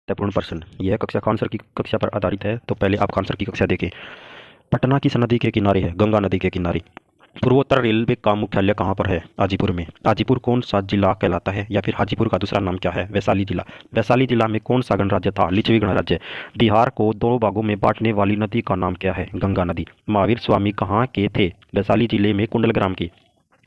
महत्वपूर्ण प्रश्न। यह कक्षा खान सर की कक्षा पर आधारित है, तो पहले आप खान सर की कक्षा देखें। पटना किस नदी के किनारे है? गंगा नदी के किनारे। पूर्वोत्तर रेलवे का मुख्यालय कहाँ पर है? हाजीपुर में। हाजीपुर कौन सा जिला कहलाता है, या फिर हाजीपुर का दूसरा नाम क्या है? वैशाली जिला। वैशाली जिला में कौन सा गणराज्य था? लिच्छवी गणराज्य। बिहार को दो भागों में बांटने वाली नदी का नाम क्या है? गंगा नदी। महावीर स्वामी कहाँ के थे? वैशाली जिले में कुंडलग्राम के।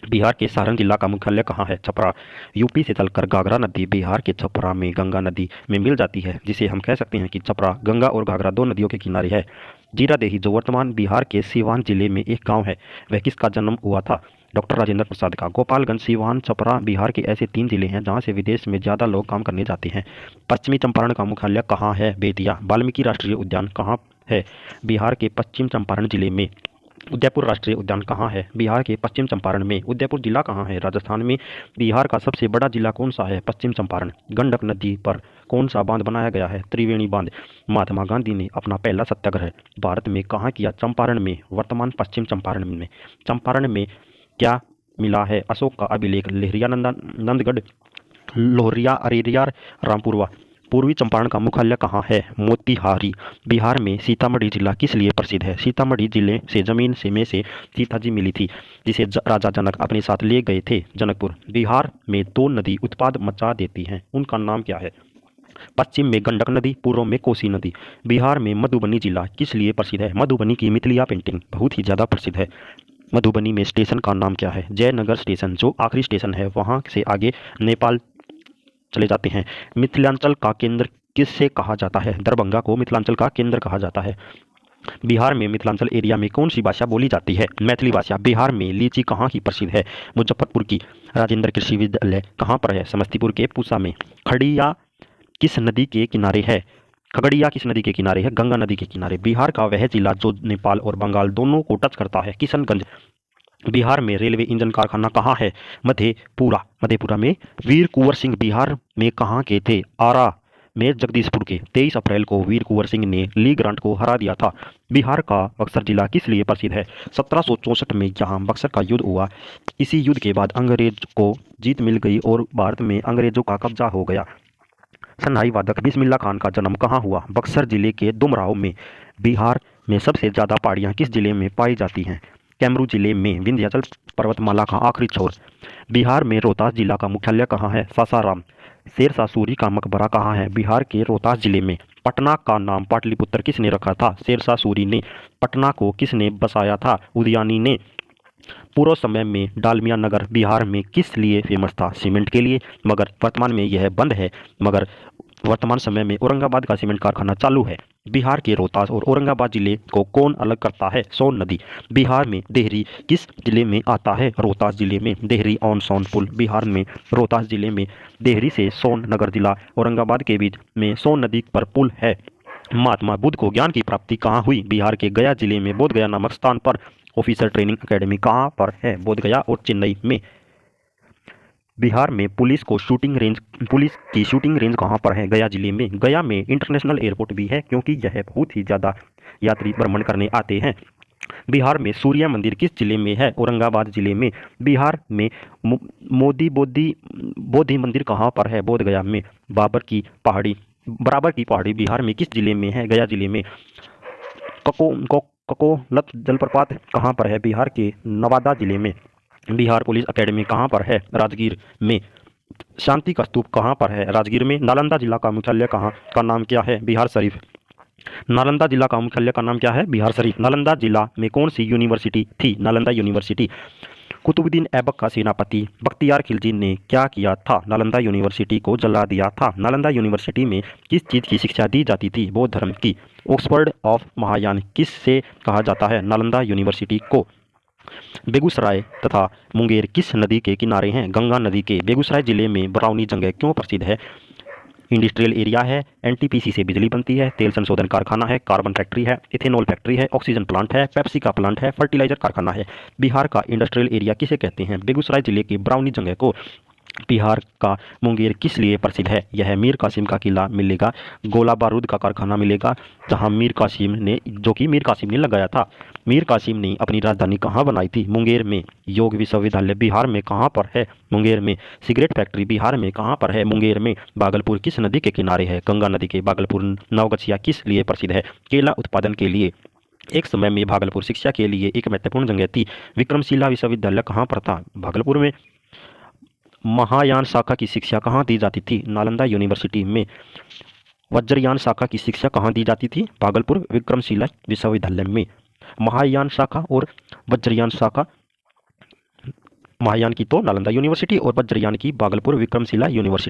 बिहार के सारण जिला का मुख्यालय कहाँ है? छपरा। यूपी से चलकर घाघरा नदी बिहार के छपरा में गंगा नदी में मिल जाती है, जिसे हम कह सकते हैं कि छपरा गंगा और घाघरा दो नदियों के किनारे है। जीरादेही, जो वर्तमान बिहार के सीवान जिले में एक गांव है, वह किसका जन्म हुआ था? डॉक्टर राजेंद्र प्रसाद का। गोपालगंज, सीवान, छपरा बिहार के ऐसे 3 जिले हैं जहां से विदेश में ज़्यादा लोग काम करने जाते हैं। पश्चिमी चंपारण का मुख्यालय कहाँ है? बेतिया। वाल्मीकि राष्ट्रीय उद्यान कहाँ है? बिहार के पश्चिम चंपारण जिले में। उदयपुर राष्ट्रीय उद्यान कहाँ है? बिहार के पश्चिम चंपारण में। उदयपुर जिला कहाँ है? राजस्थान में। बिहार का सबसे बड़ा जिला कौन सा है? पश्चिम चंपारण। गंडक नदी पर कौन सा बांध बनाया गया है? त्रिवेणी बांध। महात्मा गांधी ने अपना पहला सत्याग्रह भारत में कहाँ किया? चंपारण में, वर्तमान पश्चिम चंपारण में। चंपारण में क्या मिला है? अशोक का अभिलेख। लेहरिया नंदगढ़, लोहरिया, अरेरिया, रामपुरवा। पूर्वी चंपारण का मुख्यालय कहाँ है? मोतिहारी। बिहार में सीतामढ़ी जिला किस लिए प्रसिद्ध है? सीतामढ़ी जिले से जमीन से में से सीता जी मिली थी, जिसे राजा जनक अपने साथ ले गए थे जनकपुर। बिहार में 2 नदी उत्पाद मचा देती हैं, उनका नाम क्या है? पश्चिम में गंडक नदी, पूर्व में कोसी नदी। बिहार में मधुबनी जिला किस लिए प्रसिद्ध है? मधुबनी की मिथिला पेंटिंग बहुत ही ज़्यादा प्रसिद्ध है। मधुबनी में स्टेशन का नाम क्या है? जयनगर स्टेशन, जो आखिरी स्टेशन है। वहाँ से आगे नेपाल चले जाते हैं। मिथिलांचल का केंद्र किससे कहा जाता है? दरभंगा को मिथिलांचल का केंद्र कहा जाता है। बिहार में मिथिलांचल एरिया में कौन सी भाषा बोली जाती है? मैथिली भाषा। बिहार में लीची कहाँ की प्रसिद्ध है? मुजफ्फरपुर की। राजेंद्र कृषि विश्वविद्यालय कहाँ पर है? समस्तीपुर के पूसा में। खड़िया किस नदी के किनारे है? खगड़िया किस नदी के किनारे है? गंगा नदी के किनारे। बिहार का वह जिला जो नेपाल और बंगाल दोनों को टच करता है, किशनगंज। बिहार में रेलवे इंजन कारखाना कहाँ है? मधेपुरा। मधेपुरा में। वीर कुंवर सिंह बिहार में कहाँ के थे? आरा में, जगदीशपुर के। 23 अप्रैल को वीर कुंवर सिंह ने ली ग्रांट को हरा दिया था। बिहार का बक्सर जिला किस लिए प्रसिद्ध है? 1764 में यहाँ बक्सर का युद्ध हुआ। इसी युद्ध के बाद अंग्रेज को जीत मिल गई और भारत में अंग्रेजों का कब्जा हो गया। सन्नाई वादक बिस्मिल्ला खान का जन्म कहाँ हुआ? बक्सर जिले के दुमराव में। बिहार में सबसे ज़्यादा पहाड़ियाँ किस जिले में पाई जाती हैं? कैमरू जिले में। विंध्याचल पर्वतमाला का आखिरी छोर। बिहार में रोहतास जिला का मुख्यालय कहाँ है? सासाराम। शेरशाह सूरी का मकबरा कहाँ है? बिहार के रोहतास जिले में। पटना का नाम पाटलिपुत्र किसने रखा था? शेरशाह सूरी ने। पटना को किसने बसाया था? उदयनी ने। पूर्व समय में डालमिया नगर बिहार में किस लिए फेमस था? सीमेंट के लिए, मगर वर्तमान में यह बंद है। मगर वर्तमान समय में औरंगाबाद का सीमेंट कारखाना चालू है। बिहार के रोहतास और औरंगाबाद जिले को कौन अलग करता है? सोन नदी। बिहार में देहरी किस जिले में आता है? रोहतास जिले में। देहरी ऑन सोन पुल बिहार में रोहतास जिले में। देहरी से सोन नगर जिला औरंगाबाद के बीच में सोन नदी पर पुल है। महात्मा बुद्ध को ज्ञान की प्राप्ति कहाँ हुई? बिहार के गया जिले में, बोधगया नामक स्थान पर। ऑफिसर ट्रेनिंग एकेडमी कहाँ पर है? बोधगया और चेन्नई में। बिहार में पुलिस की शूटिंग रेंज कहाँ पर है? गया जिले में। गया में इंटरनेशनल एयरपोर्ट भी है, क्योंकि यह बहुत ही ज़्यादा यात्री भ्रमण करने आते हैं। बिहार में सूर्य मंदिर किस जिले में है? औरंगाबाद जिले में। बिहार में मोदी बोधि मंदिर कहाँ पर है? बोधगया में। बराबर की पहाड़ी बिहार में किस जिले में है? गया जिले में। ककोलत जलप्रपात कहाँ पर है? बिहार के नवादा जिले में। बिहार पुलिस एकेडमी कहाँ पर है? राजगीर में। शांति का स्तूप कहाँ पर है? राजगीर में। नालंदा जिला का मुख्यालय कहाँ का नाम क्या है? बिहार शरीफ। नालंदा जिला का मुख्यालय का नाम क्या है? बिहार शरीफ। नालंदा जिला में कौन सी यूनिवर्सिटी थी? नालंदा यूनिवर्सिटी। कुतुबुद्दीन ऐबक का सेनापति बख्तियार खिलजी ने क्या किया था? नालंदा यूनिवर्सिटी को जला दिया था। नालंदा यूनिवर्सिटी में किस चीज़ की शिक्षा दी जाती थी? बौद्ध धर्म की। ऑक्सफोर्ड ऑफ महायान किस से कहा जाता है? नालंदा यूनिवर्सिटी को। बेगूसराय तथा मुंगेर किस नदी के किनारे हैं? गंगा नदी के। बेगूसराय जिले में बरौनी जंगह क्यों प्रसिद्ध है? इंडस्ट्रियल एरिया है, एनटीपीसी से बिजली बनती है, तेल संशोधन कारखाना है, कार्बन फैक्ट्री है, इथेनॉल फैक्ट्री है, ऑक्सीजन प्लांट है, पेप्सी का प्लांट है, फर्टिलाइजर कारखाना है। बिहार का इंडस्ट्रियल एरिया किसे कहते हैं? बेगूसराय जिले की बरौनी जंगह को। बिहार का मुंगेर किस लिए प्रसिद्ध है? यह मीर कासिम का किला मिलेगा, गोला बारूद का कारखाना मिलेगा, जहां मीर कासिम ने लगाया था। मीर कासिम ने अपनी राजधानी कहाँ बनाई थी? मुंगेर में। योग विश्वविद्यालय बिहार में कहाँ पर है? मुंगेर में। सिगरेट फैक्ट्री बिहार में कहाँ पर है? मुंगेर में। भागलपुर किस नदी के किनारे है? गंगा नदी के। भागलपुर नवगछिया किस लिए प्रसिद्ध है? केला उत्पादन के लिए। एक समय में भागलपुर शिक्षा के लिए एक महत्वपूर्ण जगह थी। विक्रमशिला विश्वविद्यालय कहाँ पर था? भागलपुर में। महायान शाखा की शिक्षा कहाँ दी जाती थी? नालंदा यूनिवर्सिटी में। वज्रयान शाखा की शिक्षा कहाँ दी जाती थी? भागलपुर विक्रमशिला विश्वविद्यालय में। महायान शाखा और वज्रयान शाखा, महायान की तो नालंदा यूनिवर्सिटी और वज्रयान की भागलपुर विक्रमशिला यूनिवर्सिटी।